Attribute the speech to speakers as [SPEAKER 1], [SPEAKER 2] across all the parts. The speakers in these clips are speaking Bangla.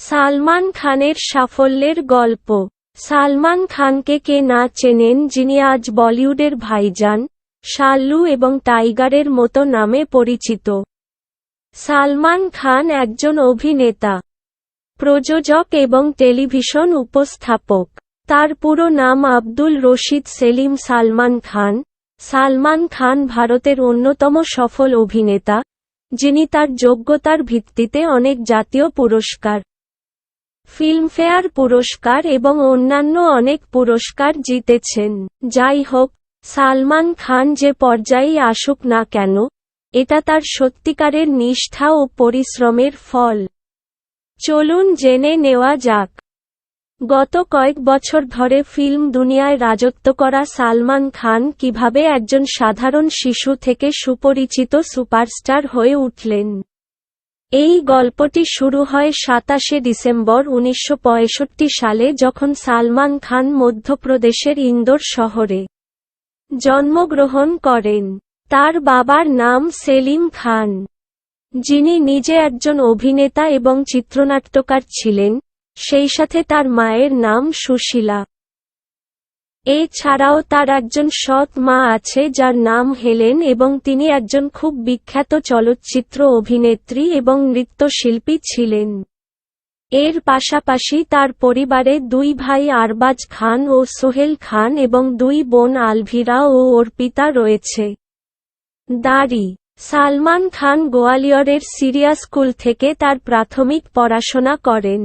[SPEAKER 1] সালমান খানের সাফল্যের গল্প। সালমান খানকে কে না চেনেন, যিনি আজ বলিউডের ভাইজান, শাল্লু এবং টাইগারের মতো নামে পরিচিত। সালমান খান একজন অভিনেতা, প্রযোজক এবং টেলিভিশন উপস্থাপক। তার পুরো নাম আব্দুল রশিদ সেলিম সালমান খান। সালমান খান ভারতের অন্যতম সফল অভিনেতা, যিনি তার যোগ্যতার ভিত্তিতে অনেক জাতীয় পুরস্কার, ফিল্মফেয়ার পুরস্কার এবং অন্যান্য অনেক পুরস্কার জিতেছেন। যাই হোক, সালমান খান যে পর্যায়েই আসুক না কেন, এটা তার সত্যিকারের নিষ্ঠা ও পরিশ্রমের ফল। চলুন জেনে নেওয়া যাক। গত কয়েক বছর ধরে ফিল্ম দুনিয়ায় রাজত্ব করা সালমান খান কিভাবে একজন সাধারণ শিশু থেকে সুপরিচিত সুপারস্টার হয়ে উঠলেন। এই গল্পটি শুরু হয় ২৭শে ডিসেম্বর ১৯৬৫ সালে, যখন সালমান খান মধ্যপ্রদেশের ইন্দোর শহরে জন্মগ্রহণ করেন। তার বাবার নাম সেলিম খান, যিনি নিজে একজন অভিনেতা এবং চিত্রনাট্যকার ছিলেন, সেই সাথে তার মায়ের নাম সুশীলা। এছাড়াও তার একজন সৎ মা আছে যার নাম হেলেন, এবং তিনি একজন খুব বিখ্যাত চলচ্চিত্র অভিনেত্রী এবং নৃত্যশিল্পী ছিলেন। এর পাশাপাশি তার পরিবারে দুই ভাই আরবাজ খান ও সোহেল খান এবং দুই বোন আলভিরা ও অর্পিতা রয়েছে। দাড়ি। সালমান খান গোয়ালিয়রের সিরিয়া স্কুল থেকে তার প্রাথমিক পড়াশোনা করেন।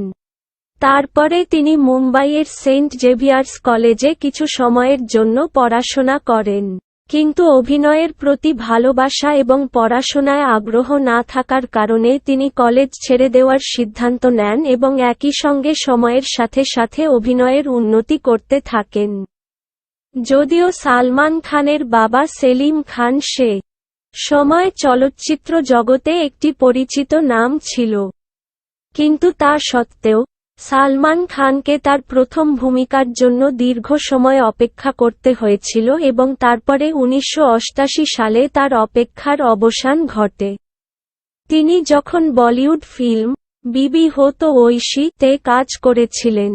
[SPEAKER 1] তারপরে তিনি মুম্বাইয়ের সেন্ট জেভিয়ার্স কলেজে কিছু সময়ের জন্য পড়াশোনা করেন। কিন্তু অভিনয়ের প্রতি ভালোবাসা এবং পড়াশোনায় আগ্রহ না থাকার কারণে তিনি কলেজ ছেড়ে দেওয়ার সিদ্ধান্ত নেন এবং একই সঙ্গে সময়ের সাথে সাথে অভিনয়ের উন্নতি করতে থাকেন। যদিও সালমান খানের বাবা সেলিম খান সে সময় চলচ্চিত্র জগতে একটি পরিচিত নাম ছিল, কিন্তু তা সত্ত্বেও সালমান খানকে তার প্রথম ভূমিকার জন্য দীর্ঘ সময় অপেক্ষা করতে হয়েছিল এবং তারপরে ১৯৮৮ সালে তার অপেক্ষার অবসান ঘটে। তিনি যখন বলিউড ফিল্ম বিবি হো তো ঐশী তে কাজ করেছিলেন।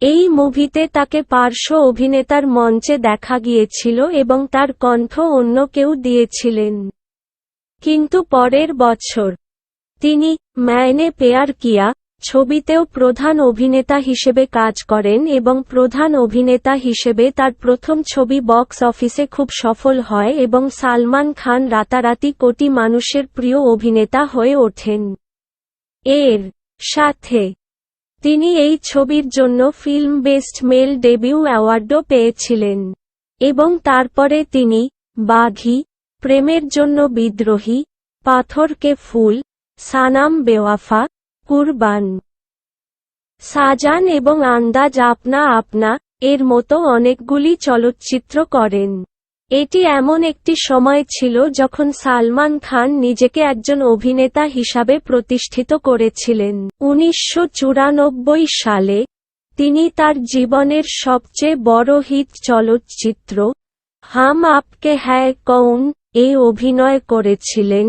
[SPEAKER 1] এই মুভিতে তাকে পার্শ্ব অভিনেতার মঞ্চে দেখা গিয়েছিল এবং তার কণ্ঠ অন্য কেউ দিয়েছিলেন। কিন্তু পরের বছর তিনি ম্যায়নে প্যার কিয়া ছবিতেও প্রধান অভিনেতা হিসেবে কাজ করেন এবং প্রধান অভিনেতা হিসেবে তার প্রথম ছবি বক্স অফিসে খুব সফল হয় এবং সালমান খান রাতারাতি কোটি মানুষের প্রিয় অভিনেতা হয়ে ওঠেন। এর সাথে তিনি এই ছবির জন্য ফিল্ম বেস্ট মেল ডেবিউ অ্যাওয়ার্ডও পেয়েছিলেন। এবং তারপরে তিনি বাঘি, প্রেমের জন্য বিদ্রোহী, পাথর কে ফুল, সানাম বেওয়াফা, কুরবান, সাজান এবং আন্দাজ আপনা আপনা এর মতো অনেকগুলি চলচ্চিত্র করেন। এটি এমন একটি সময় ছিল যখন সালমান খান নিজেকে একজন অভিনেতা হিসাবে প্রতিষ্ঠিত করেছিলেন। ১৯৯৪ সালে তিনি তার জীবনের সবচেয়ে বড় হিট চলচ্চিত্র হাম আপকে হ্যায় কৌন এ অভিনয় করেছিলেন,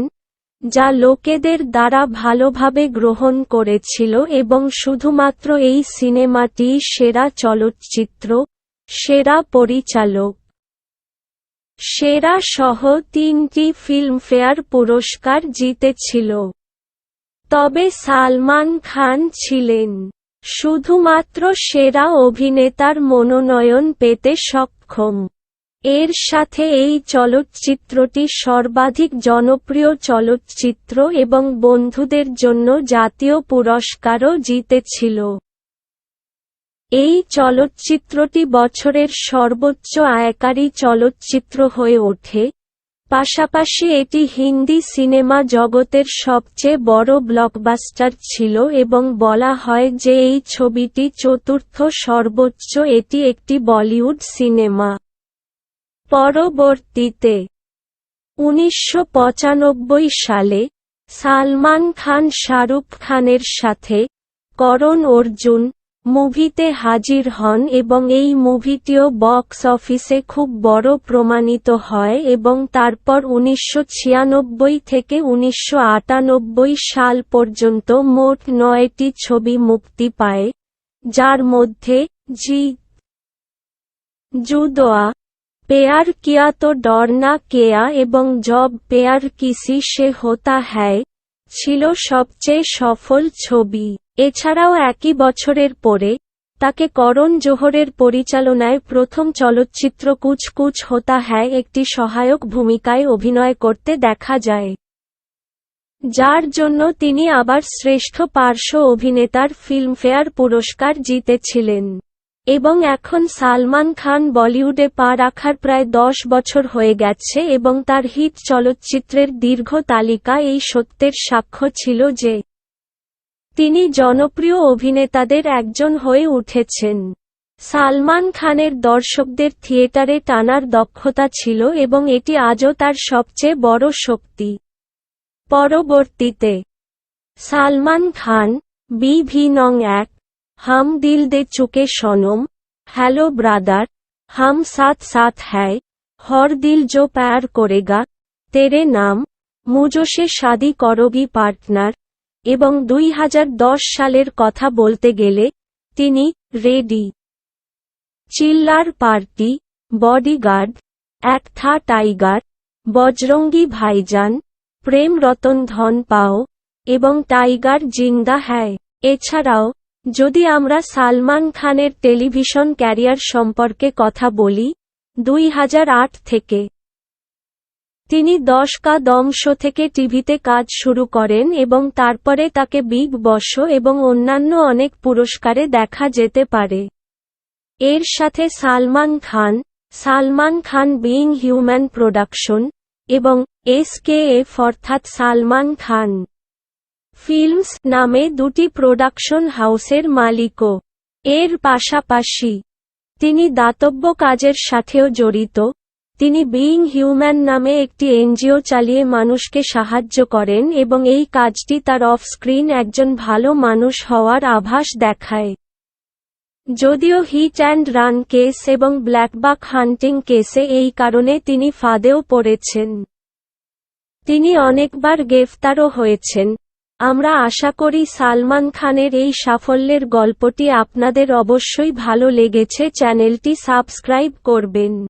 [SPEAKER 1] যা লোকেদের দ্বারা ভালোভাবে গ্রহণ করেছিল এবং শুধুমাত্র এই সিনেমাটিই সেরা চলচ্চিত্র, সেরা পরিচালক, সেরা সহ ৩টি ফিল্মফেয়ার পুরস্কার জিতেছিল। তবে সালমান খান ছিলেন শুধুমাত্র সেরা অভিনেতার মনোনয়ন পেতে সক্ষম। এর সাথে এই চলচ্চিত্রটি সর্বাধিক জনপ্রিয় চলচ্চিত্র এবং বন্ধুদের জন্য জাতীয় পুরস্কারও জিতেছিল। এই চলচ্চিত্রটি বছরের সর্বোচ্চ আয়কারী চলচ্চিত্র হয়ে ওঠে। পাশাপাশি এটি হিন্দি সিনেমা জগতের সবচেয়ে বড় ব্লকবাস্টার ছিল এবং বলা হয় যে এই ছবিটি চতুর্থ সর্বোচ্চ। এটি একটি বলিউড সিনেমা। পরবর্তীতে ১৯৯৫ সালে সালমান খান শাহরুখ খানের সাথে করণ অর্জুন, মুভিতে হাজির হন এবং এই মুভিটিও বক্স অফিসে খুব বড় প্রমাণিত হয় এবং তারপর 1996 থেকে 1998 সাল পর্যন্ত মোট 9টি ছবি মুক্তি পায়, যার মধ্যে জিত, জুদোয়া, পেয়ার কিয়া তো ডরনা কেয়া এবং জব পেয়ার কিসি সে হোতা হ্যায় ছিল সবচেয়ে সফল ছবি। এছাড়াও একই বছরের পরে, তাকে করণ জোহরের পরিচালনায় প্রথম চলচ্চিত্র কুছ কুছ হোতা হ্যায় একটি সহায়ক ভূমিকায় অভিনয় করতে দেখা যায়, যার জন্য তিনি আবার শ্রেষ্ঠ পার্শ্ব অভিনেতার ফিল্মফেয়ার পুরস্কার জিতেছিলেন। এবং এখন সালমান খান বলিউডে পা রাখার প্রায় 10 বছর হয়ে গেছে এবং তার হিট চলচ্চিত্রের দীর্ঘ তালিকা এই সত্যের সাক্ষ্য ছিল যে তিনি জনপ্রিয় অভিনেতাদের একজন হয়ে উঠেছেন। সালমান খানের দর্শকদের থিয়েটারে টানার দক্ষতা ছিল এবং এটি আজও তার সবচেয়ে বড় শক্তি। পরবর্তীতে সালমান খান BV-1, হাম দিল দে চুকে সনম, হ্যালো ব্রাদার, হাম সাথ সাথ হ্যায়, হর দিল জো প্যার করেগা, তেরে নাম, মুঝসে শাদি করোগি পার্টনার এবং 2010 সালের কথা বলতে গেলে তিনি রেডি, চিল্লার পার্টি, বডিগার্ড, এক থা টাইগার, বজরঙ্গি ভাইজান, প্রেম রতন ধন পাও এবং টাইগার জিন্দা হ্যায়। এছাড়াও, যদি আমরা সালমান খানের টেলিভিশন ক্যারিয়ার সম্পর্কে কথা বলি, 2008 থেকে তিনি 10 কা দম শো থেকে টিভিতে কাজ শুরু করেন এবং তারপরে তাকে বিগ বস এবং অন্যান্য অনেক পুরস্কারে দেখা যেতে পারে। এর সাথে Salman Khan being human production এবং SKF অর্থাৎ সালমান খান ফিল্মস নামে দুটি প্রোডাকশন হাউসের মালিকও। এর পাশাপাশি তিনি দাতব্য কাজের সাথেও জড়িত। তিনি বিইং হিউম্যান নামে একটি এনজিও চালিয়ে মানুষকে সাহায্য করেন এবং এই কাজটি তার অফ স্ক্রিন একজন ভালো মানুষ হওয়ার আভাস দেখায়। যদিও হিট অ্যান্ড রান কেস এবং ব্ল্যাকবাক হান্টিং কেসে এই কারণে তিনি ফাঁদেও পড়েছেন। তিনি অনেকবার গ্রেফতারও হয়েছেন। আমরা আশা করি সালমান খানের এই সাফল্যের গল্পটি আপনাদের অবশ্যই ভালো লেগেছে। চ্যানেলটি সাবস্ক্রাইব করবেন।